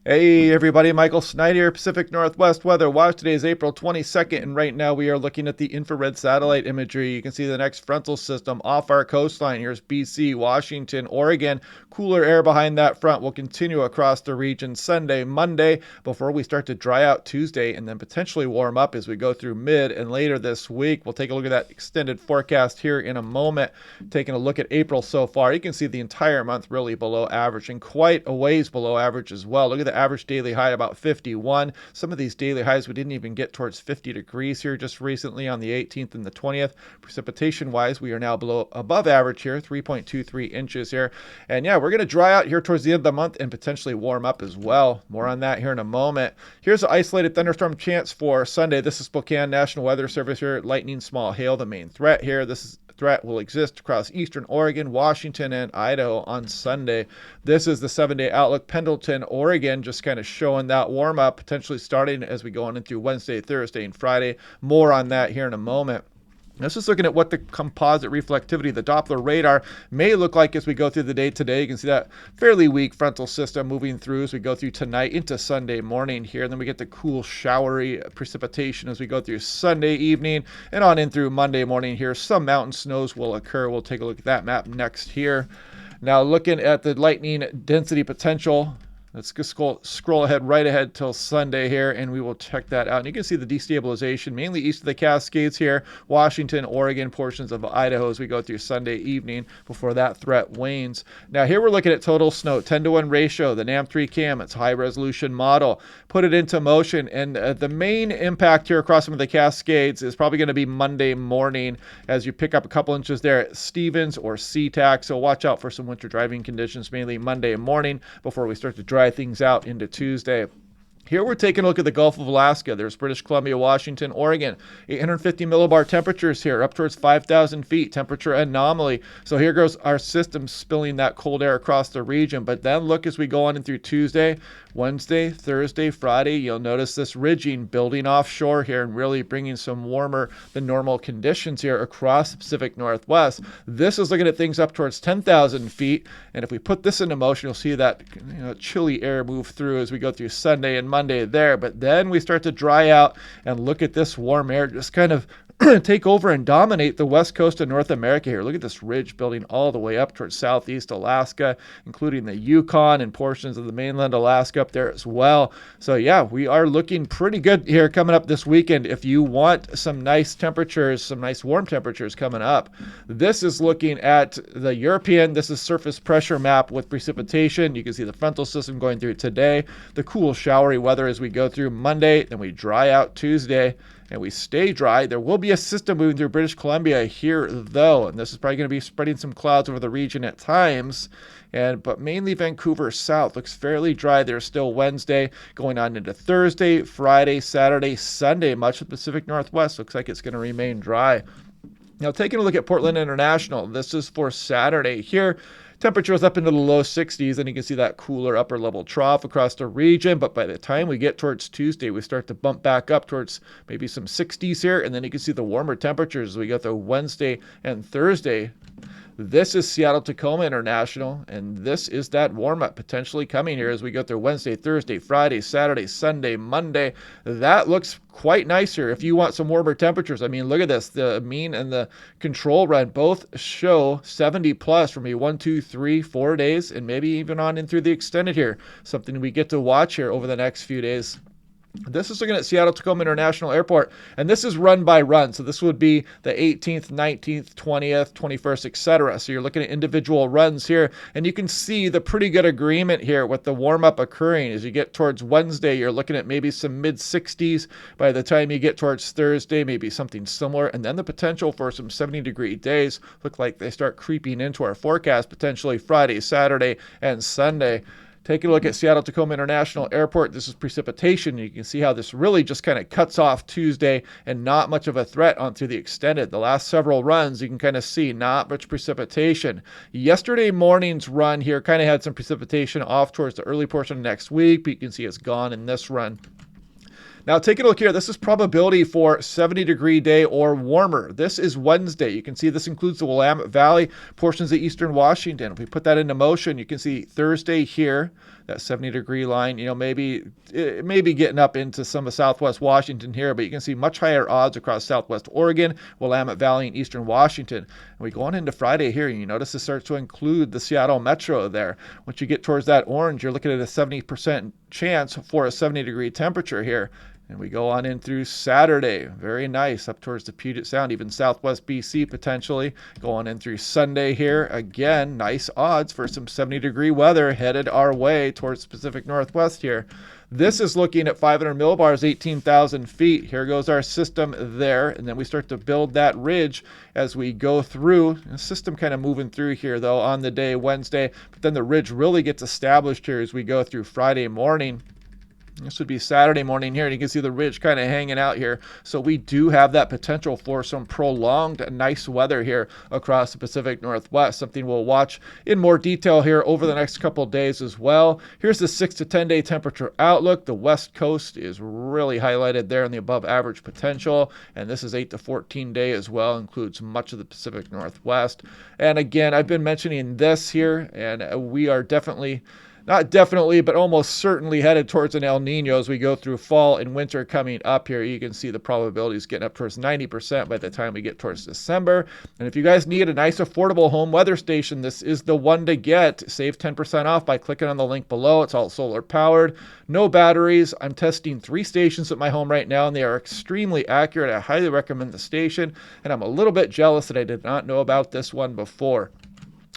Hey everybody, Michael Snyder here, Pacific Northwest Weather Watch. Today is April 22nd, and right now we are looking at the infrared satellite imagery. You can see the next frontal system off our coastline. Here's BC, Washington, Oregon. Cooler air behind that front will continue across the region Sunday, Monday, before we start to dry out Tuesday and then potentially warm up as we go through mid and later this week. We'll take a look at that extended forecast here in a moment. Taking a look at April so far, you can see the entire month really below average and quite a ways below average as well. Look at the average daily high about 51. Some of these daily highs we didn't even get towards 50 degrees here just recently on the 18th and the 20th. Precipitation wise, we are now above average here, 3.23 inches here. And yeah, we're going to dry out here towards the end of the month and potentially warm up as well. More on that here in a moment. Here's an isolated thunderstorm chance for Sunday. This is Spokane National Weather Service here. Lightning, small hail, the main threat here. This threat will exist across eastern Oregon, Washington, and Idaho on Sunday. This is the 7-day outlook. Pendleton, Oregon, just kind of showing that warm up, potentially starting as we go on into Wednesday, Thursday, and Friday. More on that here in a moment. Let's just looking at what the composite reflectivity, the Doppler radar, may look like as we go through the day today. You can see that fairly weak frontal system moving through as we go through tonight into Sunday morning here. And then we get the cool, showery precipitation as we go through Sunday evening and on in through Monday morning here. Some mountain snows will occur. We'll take a look at that map next here. Now looking at the lightning density potential. Let's just scroll ahead right ahead till Sunday here, and we will check that out. And you can see the destabilization mainly east of the Cascades here, Washington, Oregon, portions of Idaho as we go through Sunday evening before that threat wanes. Now here we're looking at total snow, 10-to-1 ratio, the NAM3 CAM, it's high resolution model. Put it into motion, and the main impact here across some of the Cascades is probably going to be Monday morning as you pick up a couple inches there at Stevens or SeaTac. So watch out for some winter driving conditions, mainly Monday morning before we start to dry things out into Tuesday. Here we're taking a look at the Gulf of Alaska. There's British Columbia, Washington, Oregon. 850 millibar temperatures here, up towards 5,000 feet. Temperature anomaly. So here goes our system spilling that cold air across the region. But then look as we go on in through Tuesday, Wednesday, Thursday, Friday. You'll notice this ridging building offshore here and really bringing some warmer than normal conditions here across the Pacific Northwest. This is looking at things up towards 10,000 feet. And if we put this into motion, you'll see that chilly air move through as we go through Sunday and Monday there. But then we start to dry out and look at this warm air just kind of take over and dominate the west coast of North America here. Look at this ridge building all the way up towards southeast Alaska, including the Yukon and portions of the mainland Alaska up there as well. So yeah, we are looking pretty good here coming up this weekend. If you want some nice temperatures, some nice warm temperatures coming up, this is looking at the European, this is surface pressure map with precipitation. You can see the frontal system going through today, the cool showery weather as we go through Monday, then we dry out Tuesday, and we stay dry. There will be a system moving through British Columbia here, though, and this is probably going to be spreading some clouds over the region at times. But mainly Vancouver south looks fairly dry there still Wednesday, going on into Thursday, Friday, Saturday, Sunday. Much of the Pacific Northwest looks like it's going to remain dry. Now, taking a look at Portland International, this is for Saturday here. Temperature is up into the low 60s, and you can see that cooler upper level trough across the region. But by the time we get towards Tuesday, we start to bump back up towards maybe some 60s here. And then you can see the warmer temperatures as we go through Wednesday and Thursday. This is Seattle-Tacoma International, and this is that warm-up potentially coming here as we go through Wednesday, Thursday, Friday, Saturday, Sunday, Monday. That looks quite nice here if you want some warmer temperatures. I mean, look at this. The mean and the control run both show 70 plus for me 1, 2, 3, 4 days, and maybe even on in through the extended here. Something we get to watch here over the next few days. This is looking at Seattle-Tacoma International Airport, and this is run by run. So this would be the 18th, 19th, 20th, 21st, etc. So you're looking at individual runs here, and you can see the pretty good agreement here with the warm-up occurring. As you get towards Wednesday, you're looking at maybe some mid-60s. By the time you get towards Thursday, maybe something similar, and then the potential for some 70-degree days look like they start creeping into our forecast, potentially Friday, Saturday, and Sunday. Taking a look at Seattle-Tacoma International Airport, this is precipitation. You can see how this really just kind of cuts off Tuesday and not much of a threat onto the extended. The last several runs, you can kind of see not much precipitation. Yesterday morning's run here kind of had some precipitation off towards the early portion of next week, but you can see it's gone in this run. Now take a look here. This is probability for 70-degree day or warmer. This is Wednesday. You can see this includes the Willamette Valley, portions of eastern Washington. If we put that into motion, you can see Thursday here, that 70-degree line, maybe getting up into some of southwest Washington here, but you can see much higher odds across southwest Oregon, Willamette Valley, and eastern Washington. And we go on into Friday here, and you notice it starts to include the Seattle metro there. Once you get towards that orange, you're looking at a 70% chance for a 70-degree temperature here. And we go on in through Saturday. Very nice. Up towards the Puget Sound, even southwest BC potentially. Go on in through Sunday here. Again, nice odds for some 70-degree weather headed our way towards the Pacific Northwest here. This is looking at 500 millibars, 18,000 feet. Here goes our system there. And then we start to build that ridge as we go through. The system kind of moving through here, though, on the day Wednesday. But then the ridge really gets established here as we go through Friday morning. This would be Saturday morning here, and you can see the ridge kind of hanging out here. So we do have that potential for some prolonged nice weather here across the Pacific Northwest, something we'll watch in more detail here over the next couple of days as well. Here's the 6 to 10 day temperature outlook. The West Coast is really highlighted there in the above average potential, and this is 8 to 14 day as well, includes much of the Pacific Northwest. And again, I've been mentioning this here, and we are not definitely, but almost certainly headed towards an El Nino as we go through fall and winter coming up here. You can see the probabilities getting up towards 90% by the time we get towards December. And if you guys need a nice affordable home weather station, this is the one to get. Save 10% off by clicking on the link below. It's all solar powered, no batteries. I'm testing 3 stations at my home right now, and they are extremely accurate. I highly recommend the station, and I'm a little bit jealous that I did not know about this one before.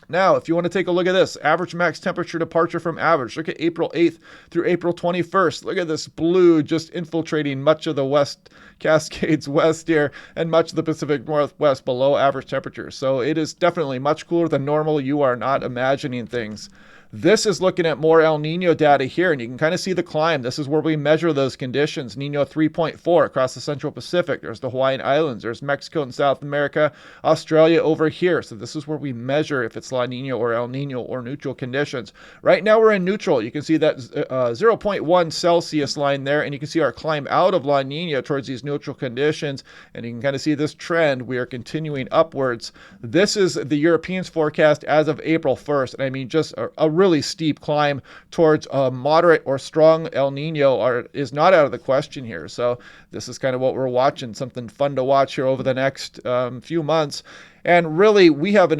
Now, if you want to take a look at this, average max temperature departure from average. Look at April 8th through April 21st. Look at this blue just infiltrating much of the West Cascades West here and much of the Pacific Northwest below average temperature. So it is definitely much cooler than normal. You are not imagining things. This is looking at more El Nino data here, and you can kind of see the climb. This is where we measure those conditions. Nino 3.4 across the Central Pacific. There's the Hawaiian Islands. There's Mexico and South America, Australia over here. So this is where we measure if it's La Nina or El Nino or neutral conditions. Right now we're in neutral. You can see that 0.1 Celsius line there, and you can see our climb out of La Nina towards these neutral conditions, and you can kind of see this trend. We are continuing upwards. This is the Europeans' forecast as of April 1st, and I mean just a really steep climb towards a moderate or strong El Nino is not out of the question here. So this is kind of what we're watching, something fun to watch here over the next few months. And really, we have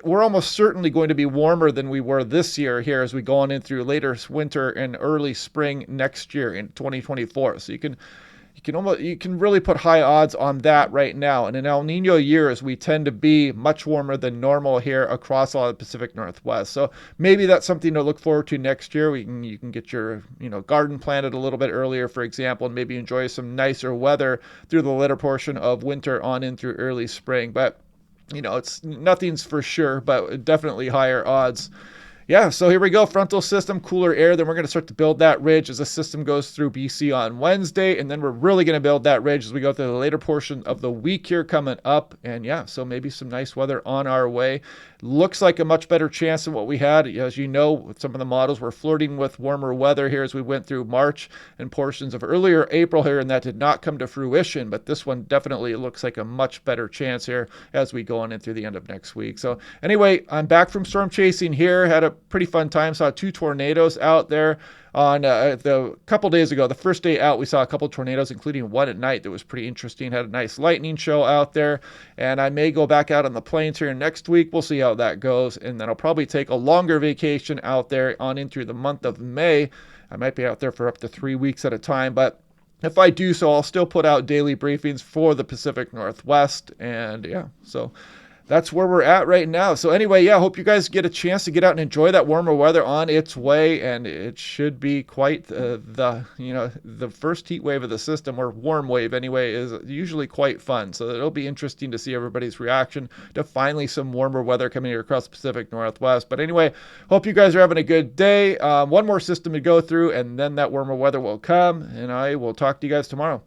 we're almost certainly going to be warmer than we were this year here as we go on in through later winter and early spring next year in 2024. So you can really put high odds on that right now. And in El Nino years, we tend to be much warmer than normal here across all the Pacific Northwest. So maybe that's something to look forward to next year. You can get your garden planted a little bit earlier, for example, and maybe enjoy some nicer weather through the later portion of winter on in through early spring. But it's nothing's for sure, but definitely higher odds. Yeah, so here we go. Frontal system, cooler air. Then we're going to start to build that ridge as the system goes through BC on Wednesday. And then we're really going to build that ridge as we go through the later portion of the week here coming up. And yeah, so maybe some nice weather on our way. Looks like a much better chance than what we had. As you know, with some of the models, we're flirting with warmer weather here as we went through March and portions of earlier April here, and that did not come to fruition. But this one definitely looks like a much better chance here as we go on in through the end of next week. So anyway, I'm back from storm chasing here. Had a pretty fun time. Saw 2 tornadoes out there on the couple days ago. The first day out, we saw a couple tornadoes, including one at night that was pretty interesting. Had a nice lightning show out there, and I may go back out on the plains here next week. We'll see how that goes, and then I'll probably take a longer vacation out there on into the month of May. I might be out there for up to 3 weeks at a time, but if I do so, I'll still put out daily briefings for the Pacific Northwest, and yeah, so that's where we're at right now. So anyway, yeah, I hope you guys get a chance to get out and enjoy that warmer weather on its way, and it should be quite the first heat wave of the system, or warm wave anyway, is usually quite fun. So it'll be interesting to see everybody's reaction to finally some warmer weather coming here across the Pacific Northwest. But anyway, hope you guys are having a good day. One more system to go through, and then that warmer weather will come, and I will talk to you guys tomorrow.